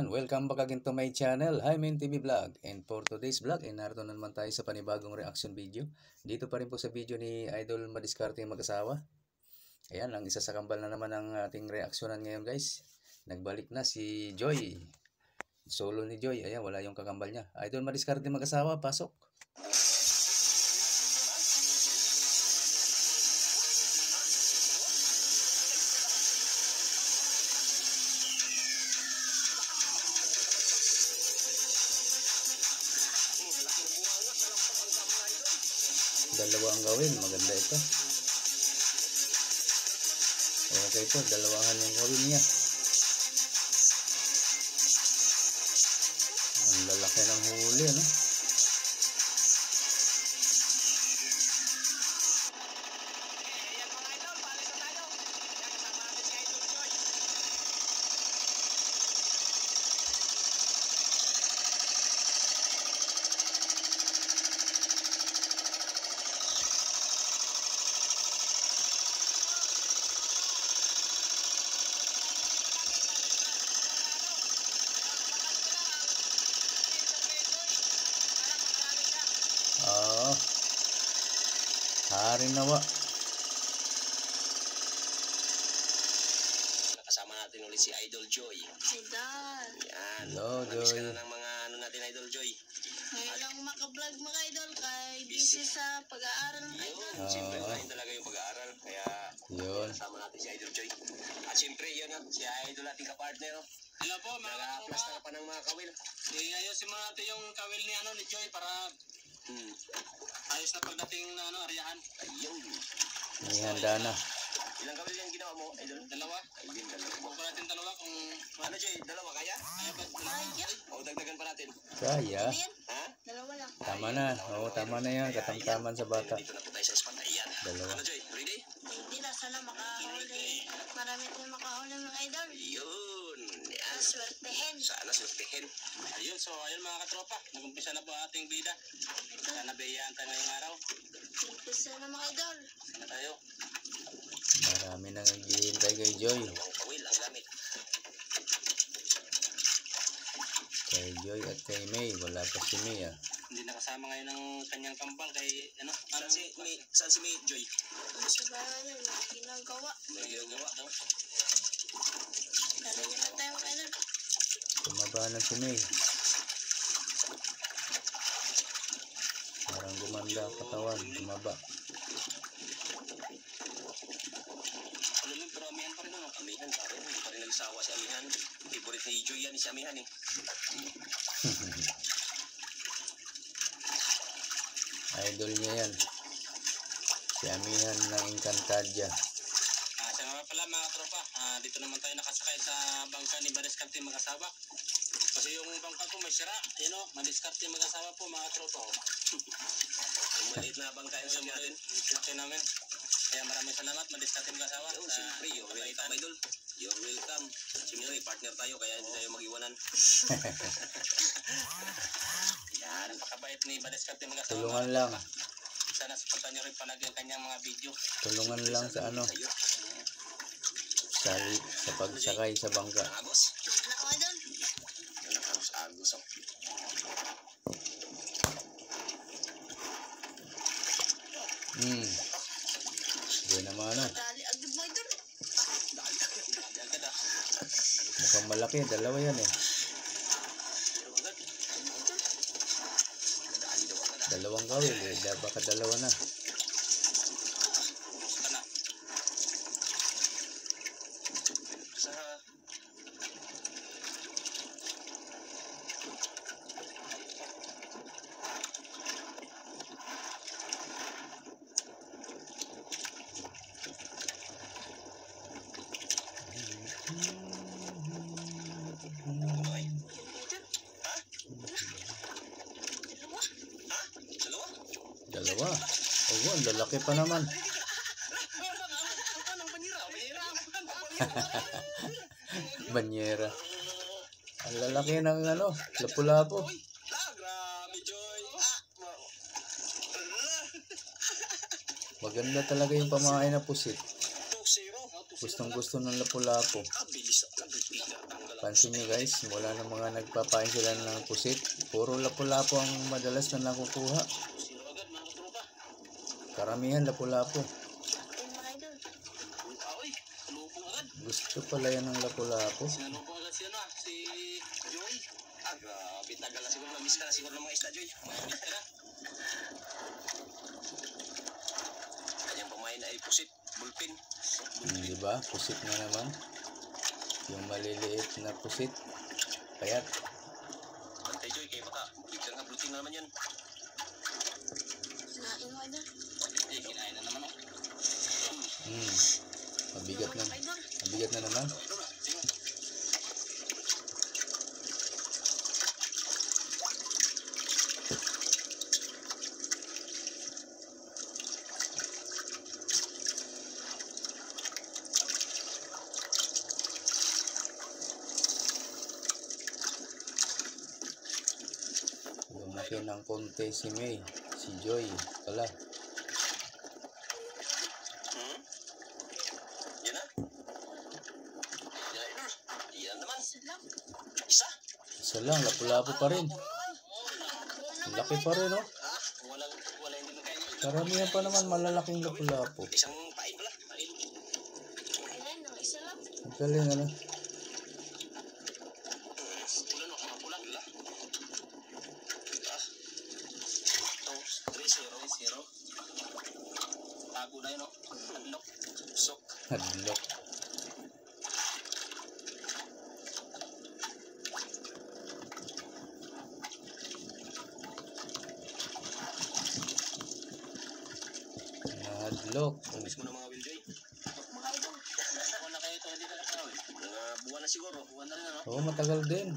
Ayan, welcome back again to my channel, Hymen TV Vlog. And for today's vlog, narito na naman tayo sa panibagong reaction video. Dito pa rin po sa video ni Idol Madiskarte mag-asawa. Ayan, ang isa sa kambal na naman ang ating reaksyonan ngayon guys. Nagbalik na si Joy. Solo ni Joy, ayan, wala yung kakambal niya. Idol Madiskarte mag-asawa, pasok. Dalawa ang gawin, maganda ito. Okay po, dalawahan yung gawin niya. Ang lalaki ng huli, ano? Haring nawa. Kasama natin ulit si Idol Joy. Idol. Yan. Hello, Namiss ka Joy. na ng mga ano natin, Idol Joy. Ngayon lang makablog mga idol kay busy sa pag-aaral ng idol. Siyempre, yun talaga yung pag-aaral. Kaya, Yun. kasama natin si Idol Joy. At siyempre, yun nga, si Idol ating kapartner. Hello po mga Nag-a-plaster katropa. pa ng mga kawil. Ayusin mo natin yung kawil ni ni Joy para ayos na pagdating na aryahan. Ayun. May handa na. Ilang kawil yung ginawa mo, Idol? Dalawa. Ayun, dalawa. Huwag pa natin dalawa kung Ano, Joy? Dalawa kaya? ayaw ba dalawa? O, dagdagan pa natin. Kaya. Ano yan? Ha? Dalawa lang. Tama na. Oo, tama na yan. Katamtaman sa bata. Dito na po tayo sa spot. Ayan. Dalawa. Ano, Joy? Ready? Hindi na sana makahuli. Marami tayong makahuli mga idol. Yun. Yan. Swertehin. Sana swertehin. Ayun, so ayun mga katropa. Nag-umpisa na po ang ating bida. Sana bayaan tayo ngayong araw. Umpisa na mga idol. Sana tayo. Marami nang naghihintay kay Joy. Dalawang kawil ang gamit. Kay Joy at kay May. Wala pa si May ah. Hindi nakasama ngayon ng kanyang kambal kay Saan si May, Joy? Ano sa bahay yun? May ginagawa. May ginagawa daw. Dali na tayo mga idol. Tumaba na si May. Parang gumanda ang katawan. Tumaba. Alumin pero amihan pa rin ano. Amihan pa rin. Hindi pa rin nagsawa si Amihan. Favorite ni Joy yan si Amihan eh. Idol niya yan. Si Amihan ng Encantadia. Siya nga pala mga katropa. Dito naman tayo nakasakay sa bangka ni Madiskarte mag-asawa. Kasi yung bangka ko may sira. Ayun o, Madiskarte mag-asawa po mga tropa. Yung maliit na bangka yung sabi natin. Laki namin. Kaya maraming salamat Madiskarte mag-asawa. Yung siyempre, you're welcome, Idol. You're welcome. Siyempre, partner tayo kaya hindi tayo mag-iwanan. Yan, napakabait ni Madiskarte mag-asawa. Tulungan lang. Sana supportan nyo rin palagi ang kanyang mga video. Tulungan lang sa ano. Sa'yo. Sa pagsakay sa bangka. Agos. Wala mga idol. Agos. Oh. Hindi naman ah. Dali agad mga idol. Agad ah. Mukhang malaki. Dalawa yan eh. Dalawang gawin eh. Baka dalawa na. Basta na. Sa... Dalawa. Oo, ang lalaki pa naman. Banyera. Ang lalaki ng ano, lapu-lapu. Grabe, Joy. Maganda talaga yung pamakain na pusit. 2-0. Gustong gusto ng lapu-lapu. Kabilis ang nagpiga. Tanggal ang Pansin nyo guys, wala na mga nagpapain sila ng pusit. Puro lapu-lapu ang madalas na nakukuha. Zero agad mga katropa. Karamihan lapu-lapu. Ayun mga idol. Uy, lubong agad. Gusto pala yan ng lapu-lapu. Sinalubong agad si ano si Joy. grabe. Tagal na siguro. Na-miss ka na siguro ng mga isda, Joy. Mahigit ka na. Kanyang pamain ay pusit. Bulpin. Diba? Pusit na naman. Yung maliliit na pusit. Kaya Bantay, Joy. Kaya baka. Biglang nga bulpin na naman yan. Kinain mga idol. Eh, kinain na naman ako. mabigat na. Mga idol. Mabigat na naman. Lumaki ng konti si May. Si Joy. Pala. Yan na. Yan na, Idol. Yan naman. Salam. Isa. Isa lang. Lapu-lapu pa rin. Laki pa rin, oh. Wala hindi mo kaya niya. Karamihan pa naman malalaking lapu-lapu. Isang pain pala. Pain. Ayun, no, isa lang. Ang galing, ano? Ulan o. Kapulan. Wala. Ito. 3-0. Tago na yun, no? Unlock. Sok. Hadlok. Hadlok. Miss mo na mga Wiljoy. Mga idol. Ako na kayo ito, hindi na nakawin. Mga buwan na siguro. Buwan na rin, ano? Oo, matagal din.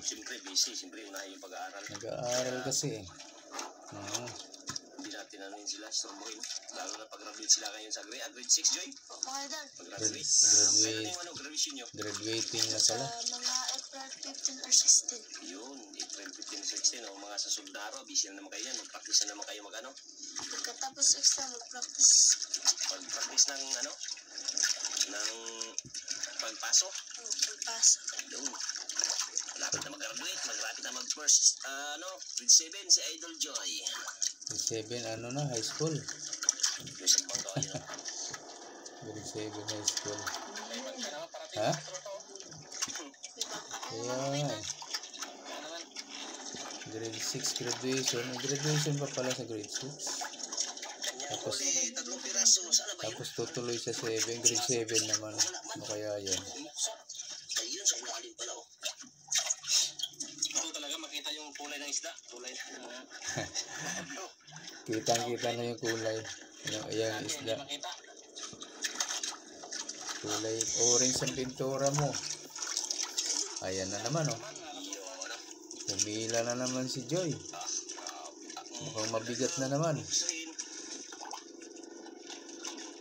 Siyempre busy. Siyempre unahin yung pag-aaral. Nag-aaral kasi eh. Oo. Hindi natin ano yun sila. Stormohin. Lalo na pag-graduate sila ngayon sa grade. Grade 6, Joy. Mga idol. Pag-graduate. Graduate. Kailan yung ano, graduation nyo? Graduating na pala. Mga April 15 or 16. Yun. April 15, 16. O mga sa soldaro. Busy na naman kayo yan. Mag-practice na naman kayo mag-ano. Pagkatapos extra, mag-practice. Pag-practice ng ano. Ng pagpaso. Pagpasok. Yun. Malapit na mag-graduate. Malapit na mag-first. Grade 7 si Idol Joy. 7 ano na, high school. Yung sa bangka yun. Grade 7 high school. Ay, pagka naman, parating Ha? mga katropa, oh. May baka. Ano Kaya, mga idol? Kaya naman. grade 6 graduation. May graduation pa pala sa grade 6. Kanya Tapos- ulit. 3 piraso. Sana ba yun? Tapos tutuloy sa 7. Grade 7 naman. Ano kaya yan? Umuksok. Ayun, sa ilalim pala. Oh. Ito talaga makita yung kulay ng isda. Kulay na. Kitang-kita na yung kulay. Yung ayan, Dati isda. hindi makita. Kulay orange ang pintura mo. Ayan na naman, oh. Humila na naman si Joy. Mukhang mabigat na naman. Usahin.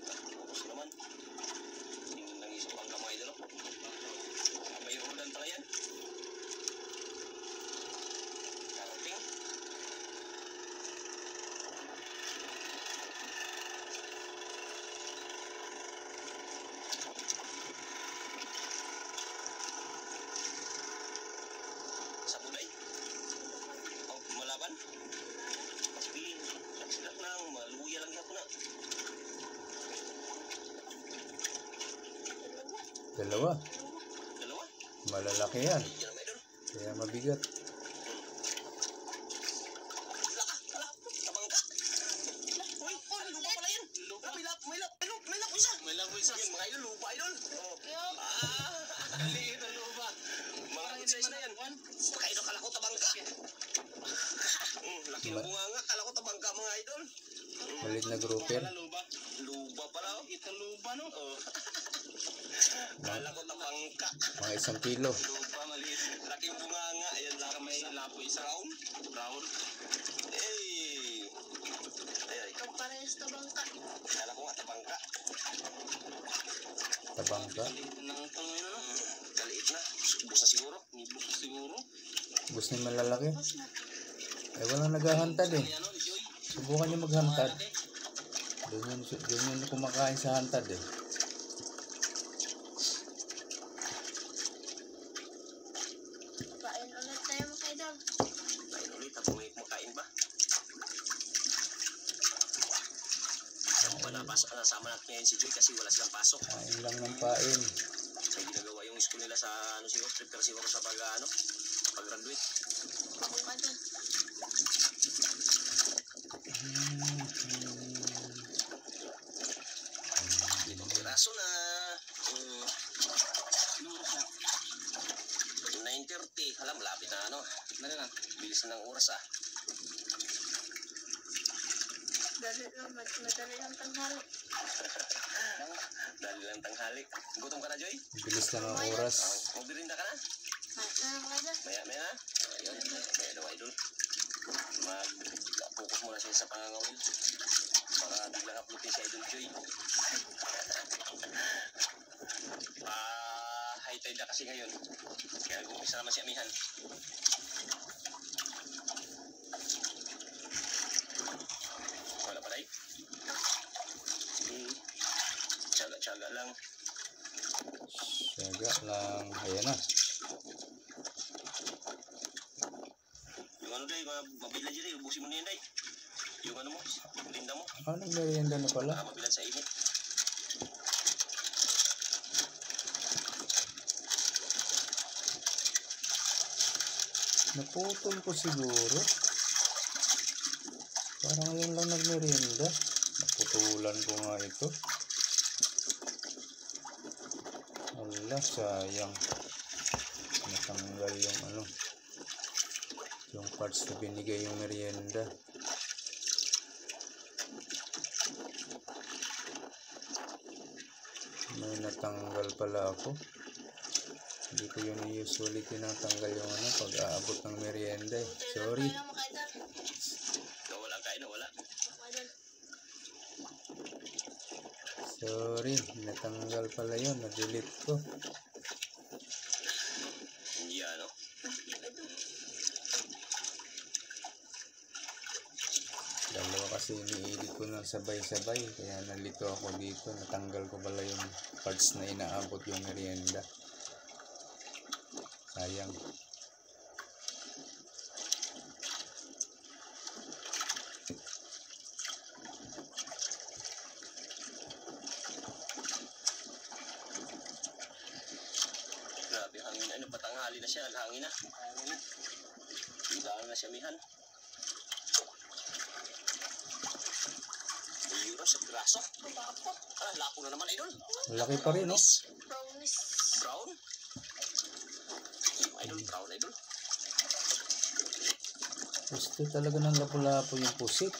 Tapos naman. Tingnan lang isang bangka mga idol. May ulan pala yan. Karating. Sa bulay. O, malaban. Sabihin, saksilat lang, maluya lang ako na. Dalawa. Dalawa. Malalaki yan. Yan ang idol. Kaya mabigat. Tabang ka. Uy, lupa pala yan. Lupa. May lap isa. May lang isa. Yan, mga idol, lupa idol. Oh. Yup. Liit ang lupa. Mga good size na yan. Mga idol, kala ko tabang ka. Laki ng bunga nga, kala ko tabang ka mga idol. Malit na grouper. Wala lupa. Lupa pala oh. Liit ang lupa, no? Oh. Kala ko tabang ka. Mga 1 kilo. Lupa, maliit. Laki ng bunga nga. Ayan, Saka may lapo isa. brown. Brown. Hey. Ay, Pagparehas na bangka. kala ko nga tabang ka. Tabang ka. Liit ng itong yun, ano? Kaliit na. Ubus na siguro. Ibus siguro. Gusto niya malalaki. Tapos na. Eh, walang naghahantad eh. Ano, ni Joy? Subukan niyo maghantad. Malaki. Doon yun kumakain sa hantad eh. idol. Kain ulit, habang may kumakain ba? Nasama natin ngayon si Joy kasi wala silang pasok. Kain lang ng pain. May ginagawa yung school nila sa ano siguro, prepare siguro sa pag-graduate. Ako idol. Piraso na. 9:30. Alam, malapit na ano. Bilis na ng oras ah. Madali lang tanghali. Dali lang tanghali. Gutom ka na, Joy? Bilis lang ang oras. Magbirinda ka na? Idol. Maya na. Ayun, kaya daw idol. Mag-focus muna siya sa pangangawin. Para biglang uploadin si Idol Joy. High tide na kasi ngayon. Kaya nag-umpisa naman si Amihan. Wala pa rin? Sige. Tsaga-tsaga lang. Saga lang. Ayan na. Yung ano, Day, mabila dyan, Day. Ubusin mo na yan, Day. Yung ano mo, linda mo. Anong merienda na pala? Baka mabilan sa init. Naputol ko siguro. Parang ngayon lang nagmerienda. Naputulan ko nga ito. Wala, sayang. Natanggal yung ano. Yung parts na binigay yung merienda. May natanggal pala ako. Hindi ko yun usually tinatanggal yung ano pag aabot ng merienda eh. Sorry. Wala kain, wala. Sorry, natanggal pala yun. Na-delete ko. Hindi ano. Dalawa kasi ini-edit ko ng sabay-sabay. Kaya nalito ako dito. Natanggal ko pala yung parts na inaabot yung merienda. Sayang. Grabe, hangin. Ano, patanghali na siya. Hangin na. Hangin na siya, Mihan. Euro sa braso. Lapo na naman, Idol. Laki pa rin, no? Brownies. Brown? Idol, brown, Idol. Gusto talaga ng lapu-lapo yung pusit.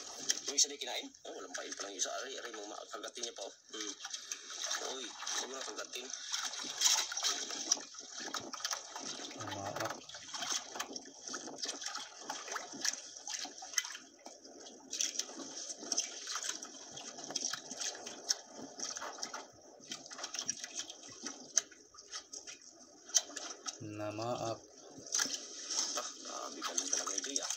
Yung isa na kinain? Oh, walang pain pa lang yung isa. Aray mo, kagatin niya pa, oh. Uy, siguro kagatin. Umaak. Namaak. Grabe ka lang talaga ito, ah.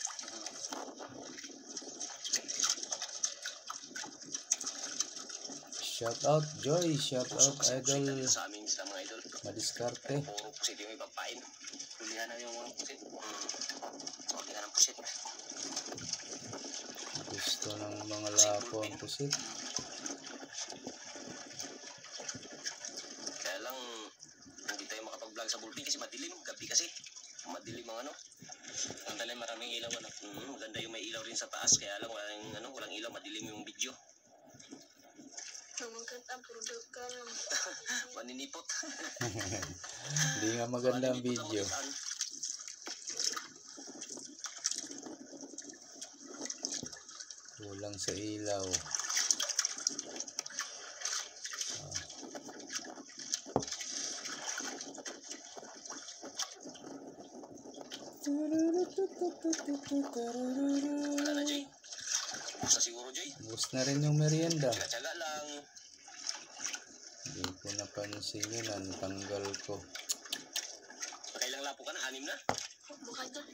Shout out Joy, shout out Idol Sa amin sila mga idol. Madiskarte. Puro pusit yung ipapain. Hulihan na yung mga pusit. Okay na ng pusit. Gusto ng mga lapo ang pusit. Kaya lang, hindi tayo makapag-vlog sa bulpin kasi madilim. Gabi kasi. Madilim ang ano. Ang dali maraming ilaw. Ano? Maganda yung may ilaw rin sa taas. Kaya lang walang ilaw. Madilim yung video. Namangkat ang product ka lang. Maninipot. Hindi nga maganda ang video. Kulang sa ilaw. Wala na, Joy. Basta siguro, Joy. Ubus na rin yung merienda. Tsaga lang. Hindi ko napansin yun. Natanggal ko. Kailang lapo ka na? 6 na? Baka idol.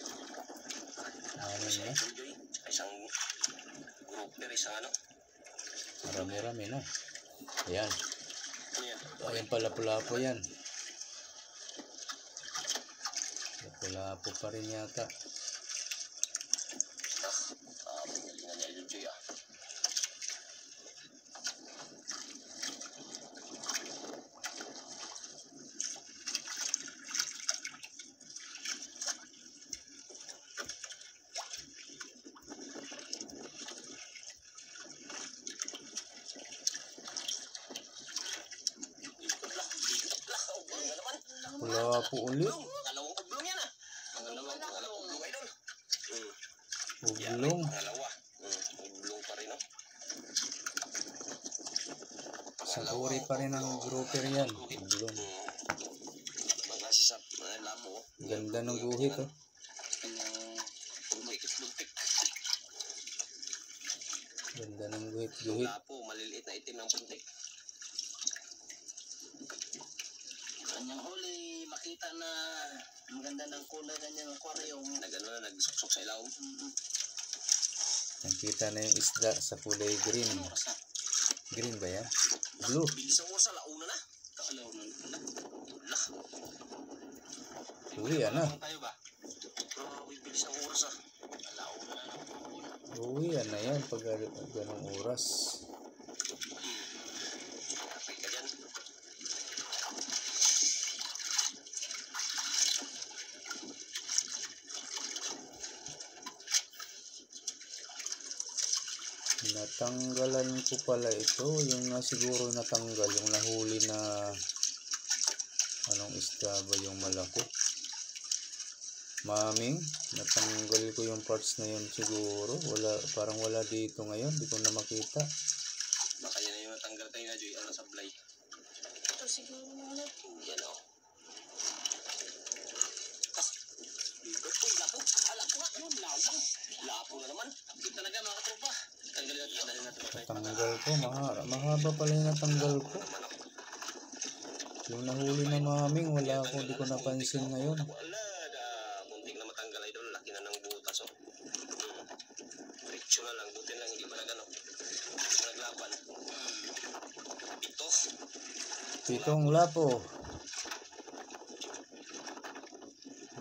Ano Si na? Idol Joy. Isang grouper, isang ano. Marami-rami na. Ayan. Ano yan? Ayan pala lapu-lapo yan. Lapu-lapo pa rin yata. galingan niya Idol Joy ah. Wala po ulit. Dalawang oblong yan ah. Dalawang oblong Idol. Ublong. Dalawa. Oblong pa rin oh. Sakuri pa rin ang grouper yan. Ublong. Magkasi sa lamo. Ganda ng guhit oh. Lumtik. Ganda ng guhit. Lapo, maliliit na itim ng puntik. Kanyang huli, makita na maganda ng kulay kanyang aquarium. Nagsuksok sa ilaw. Nakita na yung isda sa kulay green. Green ba yan? Blue. Bilis ang oras, launa na. Kalaunan pala. Lah. Uwi na. Tayo ba? Bilis ang oras ah. Launa na. Uwi na yan pag ganong oras. Kapay ka dyan. Natanggalan ko pala ito. Yung siguro natanggal. Yung nahuli na anong isda ba yung malaki? Maming. Natanggal ko yung parts na yun siguro. Parang wala dito ngayon. Di ko na makita. Baka yan na yung natanggal kayo na Joy. Ano sa blay? Ito siguro mga po. Yan o. Uy, lapo. Lapo nga. Yun, lapo. Lapo na naman. Ito talaga mga katropa. Tanggalin natin dahil na tropa. Tanggal ko. Mahaba pala yung natanggal ko. Yung nahuli na maming. Wala ko. Di ko napansin ngayon. Wala. Muntik na matanggal Idol. Laki na ng butas o. Diretso na lang. Buti lang. Hindi pa nagano. Hindi pa naglaban. Ito. Pitong lapo.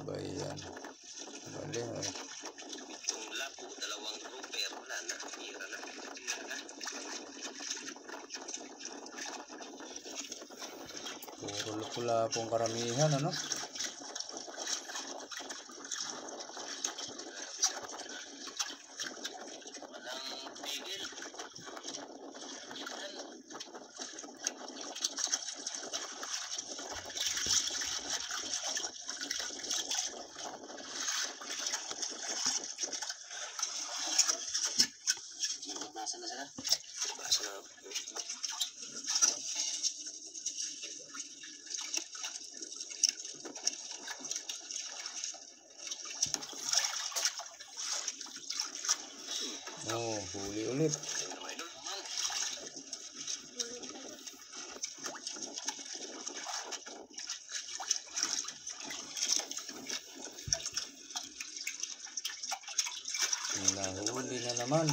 Ba yan? Bali ay. Itong lapo. Dalawang grouper. Wala na. Hira na. Puro lapo-lapong karamihan, ano? Walang tigil. Nasa na sila? Basa na. Oh, huli ulit. Tingnan mo Idol. Nahuli na naman.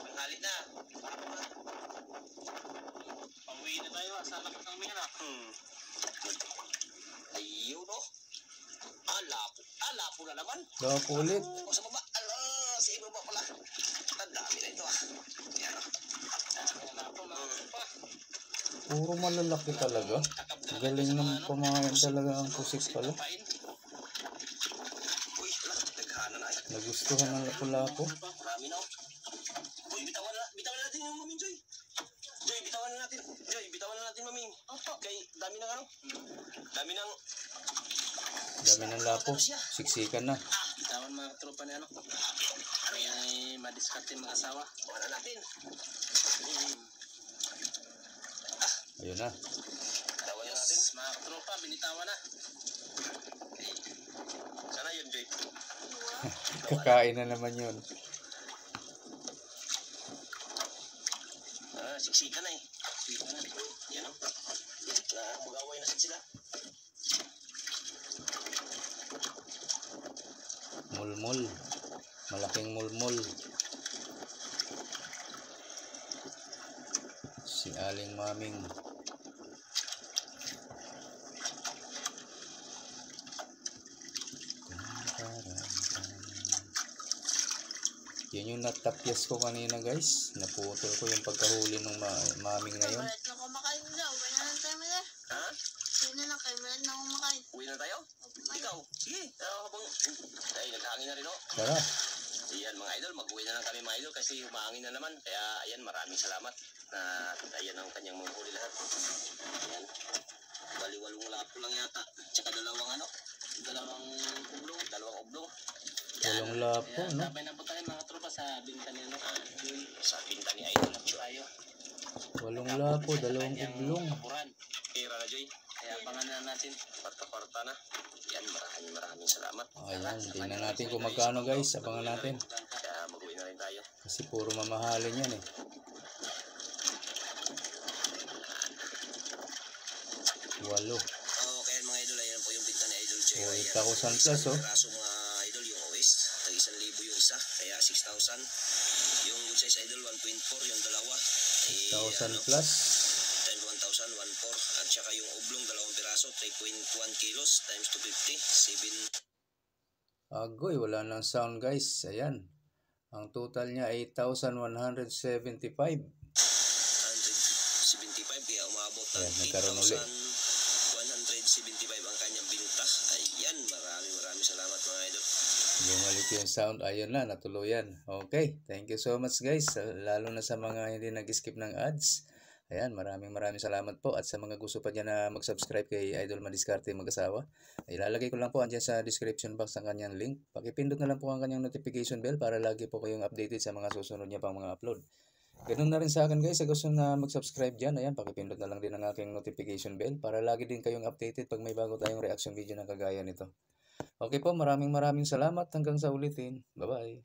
Panghalit na. Pauwi na tayo. Sa lakas ng mga na. Ayun o. Lapo. Lapo na naman. Lapo ulit. O sa baba. Sa ibaba pala. Ang dami na ito ah. Yan o. Lapo mga tropa. Puro malalaki talaga. Galing ng pamayan talaga ang pusik pala. Uy, naghana na. Nagustuhan ng lapo-lapo. Marami na o. Uy, bitawan na natin yung maming Joy. Joy, bitawan na natin. Joy, bitawan na natin maming. Opo. Kay dami ng ano? Dami ng... Dami ng lapo. Siksikan na. Bitawan mga tropa na ano. May madiskarte mga asawa. Wala natin. Ayun na. Bitawan na natin. Mga tropa, binitawan na. Sana yun, Joy. Kakain na naman yun. Siksikan na eh. Yan o. Mag-away na sila. Mulmul. Malaking mulmul. Aling Maming. Yun yung natapyas ko kanina guys. Naputol ko yung pagkahuli ng maming na yun. Malit na kumakain daw. Uwi na lang tayo mali. Ha? Uwi na lang kayo. Malit na kumakain. Uwi na tayo? Ikaw? Sige. Habang... Ay, naghangin na rin o. Tara. Ayan mga idol, mag-uwi na lang kami mga idol kasi humangin na naman. Kaya ayan, maraming salamat na ayan ang kanyang manghuli lahat. Ayan. Bali-walong lapo lang yata. Tsaka dalawang oblong. Walang lapo, no? Sabay na po tayo mga tropa sa binta ni Sa binta ni idol at tayo. Walang lapo, dalawang ublong. Kapuran. Kira na Joy. Kaya abangan na natin. Parta-parta na. Yan, maraming salamat. Ayan, tingnan natin kung magkano guys. Abangan natin. Kaya mag-uwi na rin tayo. Kasi puro mamahalin yan eh. Walo. Okay mga idol, ayan po yung binta ni Idol Joy. Oh, Ayan, 8,000 plus, oh. Kaso mga idol yung OS, tag 1,000 yung isa, kaya 6,000. Yung good size idol, 1.4 yung dalawa. 1,000 plus. 1,000, 1.4. At saka yung oblong, 2 piraso, 3.1 kilos times 250, 7. Agoy, wala nang sound guys. Ayan. Ang total niya ay 8,175. 175, kaya umabot ng Ayan, nagkaroon uli. 8,175 ang kanyang binta. Ayan, maraming salamat mga idol. Bumalik yung sound. Ayun na, natuluyan. Okay, thank you so much guys. Lalo na sa mga hindi nag-skip ng ads. Ayan, maraming salamat po. At sa mga gusto pa dyan na mag-subscribe kay Idol Madiskarte Mag-asawa, ay ilalagay ko lang po andyan sa description box ang kanyang link. Pakipindot na lang po ang kanyang notification bell para lagi po kayong updated sa mga susunod niya pang mga upload. Ganun na rin sa akin guys, sa gusto na mag-subscribe dyan, ayan, pakipindot na lang din ang aking notification bell para lagi din kayong updated pag may bago tayong reaction video na kagaya nito. Okay po, maraming salamat. Hanggang sa ulitin. Bye-bye.